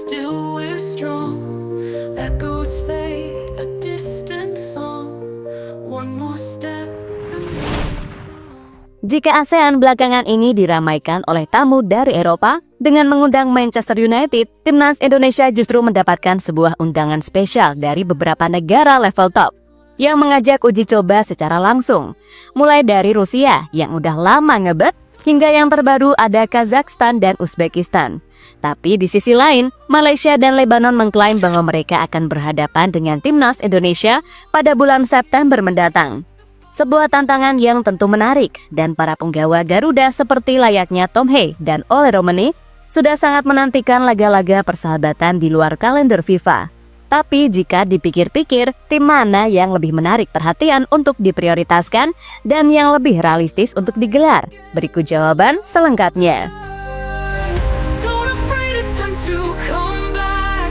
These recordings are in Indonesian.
still we're strong. Echoes fade, a distant song. One more step and Jika ASEAN belakangan ini diramaikan oleh tamu dari Eropa, dengan mengundang Manchester United, timnas Indonesia justru mendapatkan sebuah undangan spesial dari beberapa negara level top yang mengajak uji coba secara langsung. Mulai dari Rusia yang udah lama ngebet, hingga yang terbaru ada Kazakhstan dan Uzbekistan. Tapi di sisi lain, Malaysia dan Lebanon mengklaim bahwa mereka akan berhadapan dengan timnas Indonesia pada bulan September mendatang. Sebuah tantangan yang tentu menarik, dan para penggawa Garuda seperti layaknya Tom Hee dan Ole Romani sudah sangat menantikan laga-laga persahabatan di luar kalender FIFA. Tapi jika dipikir-pikir, tim mana yang lebih menarik perhatian untuk diprioritaskan dan yang lebih realistis untuk digelar? Berikut jawaban selengkapnya. don't afraid, it's time to come back.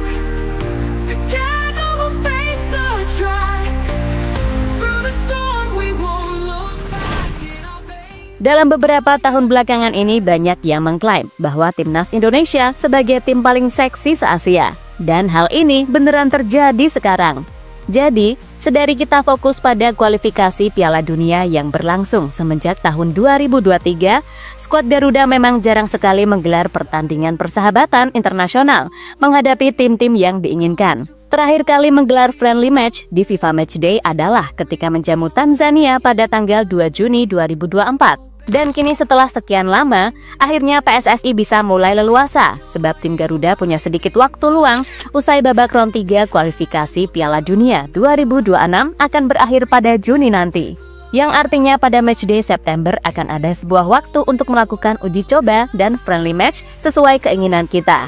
Together we'll face the track. Through the storm we won't look back in our veins. Dalam beberapa tahun belakangan ini banyak yang mengklaim bahwa timnas Indonesia sebagai tim paling seksi se-Asia. Dan hal ini beneran terjadi sekarang. Jadi, sedari kita fokus pada kualifikasi Piala Dunia yang berlangsung semenjak tahun 2023, skuad Garuda memang jarang sekali menggelar pertandingan persahabatan internasional menghadapi tim-tim yang diinginkan. Terakhir kali menggelar friendly match di FIFA Matchday adalah ketika menjamu Tanzania pada tanggal 2 Juni 2024. Dan kini setelah sekian lama, akhirnya PSSI bisa mulai leluasa sebab tim Garuda punya sedikit waktu luang usai babak round 3 kualifikasi Piala Dunia 2026 akan berakhir pada Juni nanti. Yang artinya pada matchday September akan ada sebuah waktu untuk melakukan uji coba dan friendly match sesuai keinginan kita.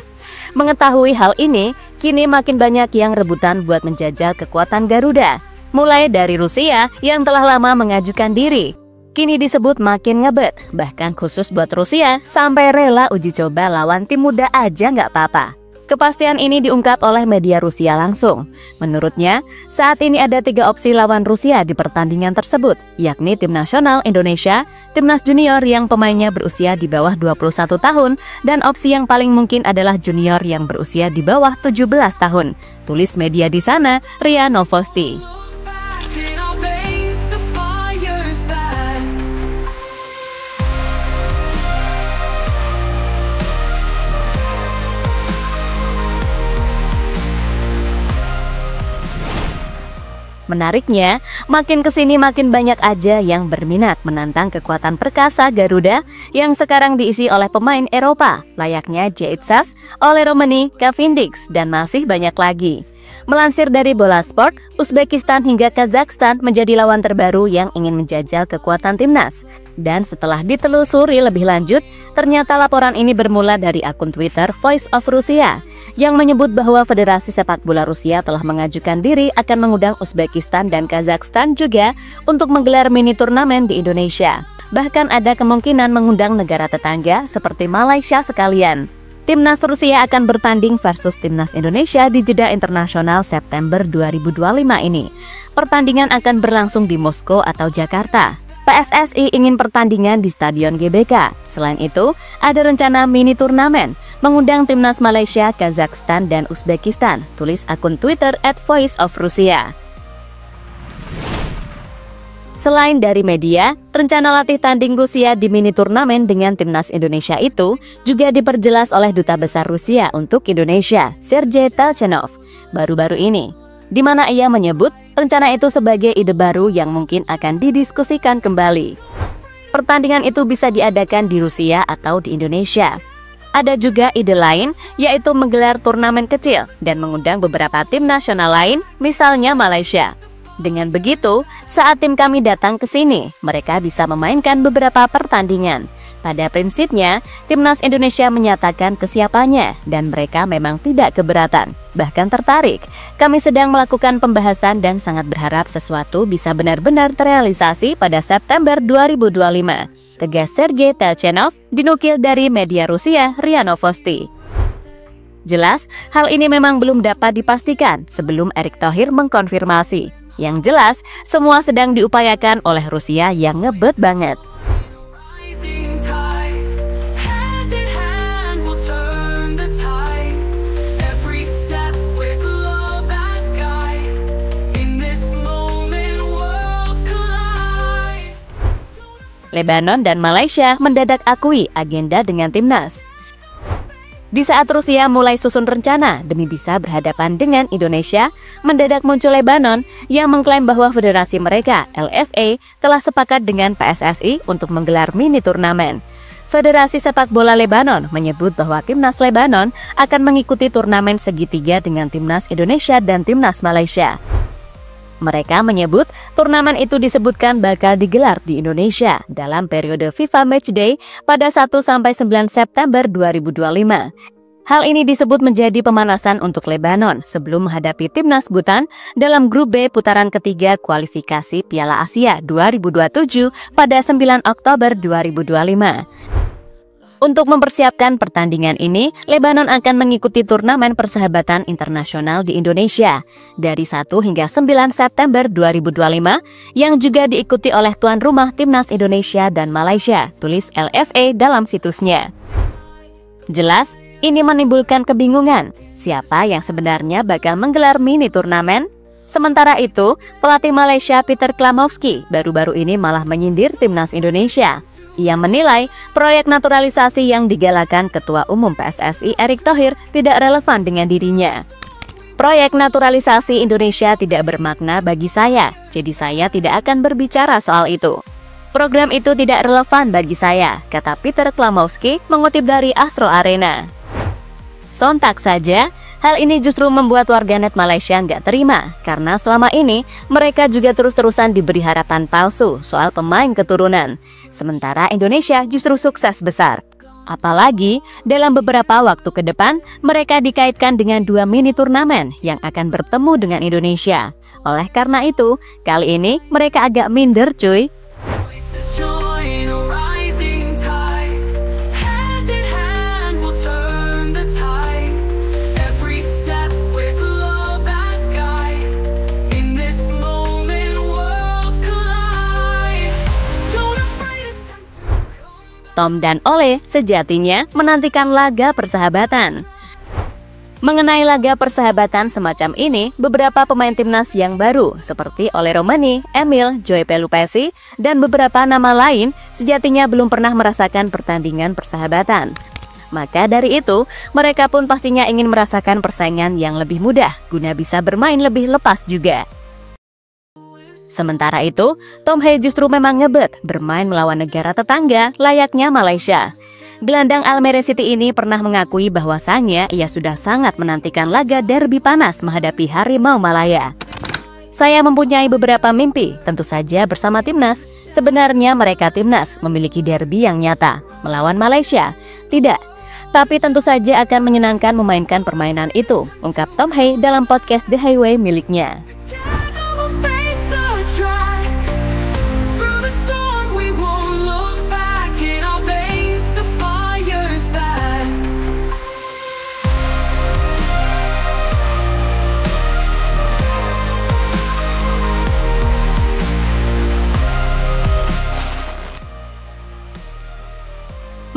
Mengetahui hal ini, kini makin banyak yang rebutan buat menjajal kekuatan Garuda. Mulai dari Rusia yang telah lama mengajukan diri, kini disebut makin ngebet, bahkan khusus buat Rusia sampai rela uji coba lawan tim muda aja nggak apa-apa. Kepastian ini diungkap oleh media Rusia langsung. Menurutnya, saat ini ada 3 opsi lawan Rusia di pertandingan tersebut, yakni tim nasional Indonesia, timnas junior yang pemainnya berusia di bawah 21 tahun, dan opsi yang paling mungkin adalah junior yang berusia di bawah 17 tahun. Tulis media di sana, RIA Novosti. Back in our veins, the fire's back. Menariknya, makin kesini makin banyak aja yang berminat menantang kekuatan perkasa Garuda yang sekarang diisi oleh pemain Eropa, layaknya Jaitsas, Ole Romani, Cavendish, dan masih banyak lagi. Melansir dari Bola Sport, Uzbekistan hingga Kazakhstan menjadi lawan terbaru yang ingin menjajal kekuatan timnas. Dan setelah ditelusuri lebih lanjut, ternyata laporan ini bermula dari akun Twitter Voice of Russia yang menyebut bahwa Federasi Sepak Bola Rusia telah mengajukan diri akan mengundang Uzbekistan dan Kazakhstan juga untuk menggelar mini turnamen di Indonesia. Bahkan ada kemungkinan mengundang negara tetangga seperti Malaysia sekalian. Timnas Rusia akan bertanding versus Timnas Indonesia di jeda internasional September 2025 ini. Pertandingan akan berlangsung di Moskow atau Jakarta. PSSI ingin pertandingan di Stadion GBK. Selain itu, ada rencana mini turnamen mengundang Timnas Malaysia, Kazakhstan, dan Uzbekistan. Tulis akun Twitter @voiceofrusia. Selain dari media, rencana latih tanding Rusia di mini turnamen dengan timnas Indonesia itu juga diperjelas oleh Duta Besar Rusia untuk Indonesia, Sergei Telchenov, baru-baru ini, di mana ia menyebut rencana itu sebagai ide baru yang mungkin akan didiskusikan kembali. Pertandingan itu bisa diadakan di Rusia atau di Indonesia. Ada juga ide lain, yaitu menggelar turnamen kecil dan mengundang beberapa tim nasional lain, misalnya Malaysia. Dengan begitu, saat tim kami datang ke sini, mereka bisa memainkan beberapa pertandingan. Pada prinsipnya, timnas Indonesia menyatakan kesiapannya dan mereka memang tidak keberatan, bahkan tertarik. Kami sedang melakukan pembahasan dan sangat berharap sesuatu bisa benar-benar terrealisasi pada September 2025. Tegas Sergei Telchenov, dinukil dari media Rusia RIA Novosti. Jelas, hal ini memang belum dapat dipastikan sebelum Erick Thohir mengkonfirmasi. Yang jelas, semua sedang diupayakan oleh Rusia yang ngebet banget. Rising tide, hand in hand we'll turn the tide. Lebanon dan Malaysia mendadak akui agenda dengan timnas. Di saat Rusia mulai susun rencana demi bisa berhadapan dengan Indonesia, mendadak muncul Lebanon yang mengklaim bahwa federasi mereka, LFA, telah sepakat dengan PSSI untuk menggelar mini turnamen. Federasi Sepak Bola Lebanon menyebut bahwa timnas Lebanon akan mengikuti turnamen segitiga dengan timnas Indonesia dan timnas Malaysia. Mereka menyebut turnamen itu disebutkan bakal digelar di Indonesia dalam periode FIFA Matchday pada 1-9 September 2025. Hal ini disebut menjadi pemanasan untuk Lebanon sebelum menghadapi timnas Bhutan dalam grup B putaran ketiga kualifikasi Piala Asia 2027 pada 9 Oktober 2025. Untuk mempersiapkan pertandingan ini, Lebanon akan mengikuti turnamen persahabatan internasional di Indonesia dari 1 hingga 9 September 2025 yang juga diikuti oleh tuan rumah timnas Indonesia dan Malaysia, tulis LFA dalam situsnya. Jelas, ini menimbulkan kebingungan, siapa yang sebenarnya bakal menggelar mini turnamen? Sementara itu, pelatih Malaysia Peter Klamowski baru-baru ini malah menyindir timnas Indonesia. Ia menilai proyek naturalisasi yang digalakan Ketua Umum PSSI Erick Thohir tidak relevan dengan dirinya. Proyek naturalisasi Indonesia tidak bermakna bagi saya, jadi saya tidak akan berbicara soal itu. Program itu tidak relevan bagi saya, kata Peter Klamowski mengutip dari Astro Arena. Sontak saja, hal ini justru membuat warganet Malaysia nggak terima, karena selama ini mereka juga terus-terusan diberi harapan palsu soal pemain keturunan. Sementara Indonesia justru sukses besar. Apalagi dalam beberapa waktu ke depan mereka dikaitkan dengan 2 mini turnamen yang akan bertemu dengan Indonesia. Oleh karena itu, kali ini mereka agak minder cuy. Tom dan Ole sejatinya menantikan laga persahabatan. Mengenai laga persahabatan semacam ini, beberapa pemain timnas yang baru seperti Ole Romani, Emil, Joy Pelupesi, dan beberapa nama lain sejatinya belum pernah merasakan pertandingan persahabatan. Maka dari itu, mereka pun pastinya ingin merasakan persaingan yang lebih mudah guna bisa bermain lebih lepas juga. Sementara itu, Tom Hye justru memang ngebet bermain melawan negara tetangga layaknya Malaysia. Gelandang Almere City ini pernah mengakui bahwasannya ia sudah sangat menantikan laga derby panas menghadapi Harimau Malaya. Saya mempunyai beberapa mimpi, tentu saja bersama timnas. Sebenarnya mereka timnas memiliki derby yang nyata melawan Malaysia. Tidak, tapi tentu saja akan menyenangkan memainkan permainan itu, ungkap Tom Hye dalam podcast The Highway miliknya.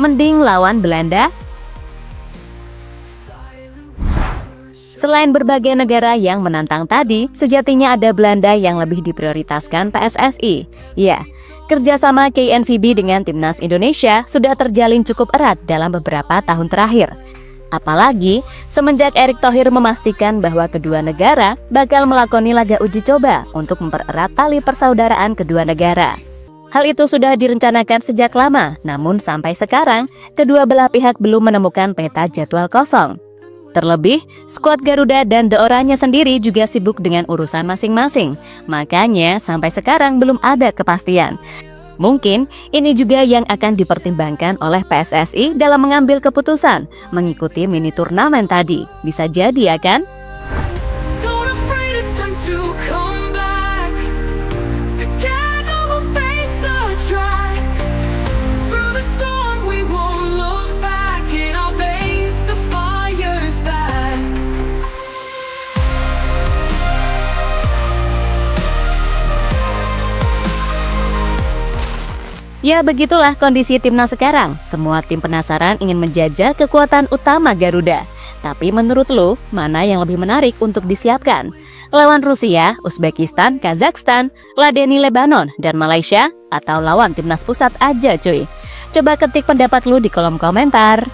Mending lawan Belanda? Selain berbagai negara yang menantang tadi, sejatinya ada Belanda yang lebih diprioritaskan PSSI. Ya, kerjasama KNVB dengan timnas Indonesia sudah terjalin cukup erat dalam beberapa tahun terakhir. Apalagi semenjak Erick Thohir memastikan bahwa kedua negara bakal melakoni laga uji coba untuk mempererat tali persaudaraan kedua negara. Hal itu sudah direncanakan sejak lama, namun sampai sekarang kedua belah pihak belum menemukan peta jadwal kosong. Terlebih, skuad Garuda dan The Oranye sendiri juga sibuk dengan urusan masing-masing, makanya sampai sekarang belum ada kepastian. Mungkin ini juga yang akan dipertimbangkan oleh PSSI dalam mengambil keputusan mengikuti mini turnamen tadi. Bisa jadi ya kan? Ya begitulah kondisi timnas sekarang. Semua tim penasaran ingin menjajah kekuatan utama Garuda. Tapi menurut lo, mana yang lebih menarik untuk disiapkan? Lawan Rusia, Uzbekistan, Kazakhstan, ladeni Lebanon, dan Malaysia, atau lawan timnas pusat aja cuy? Coba ketik pendapat lu di kolom komentar.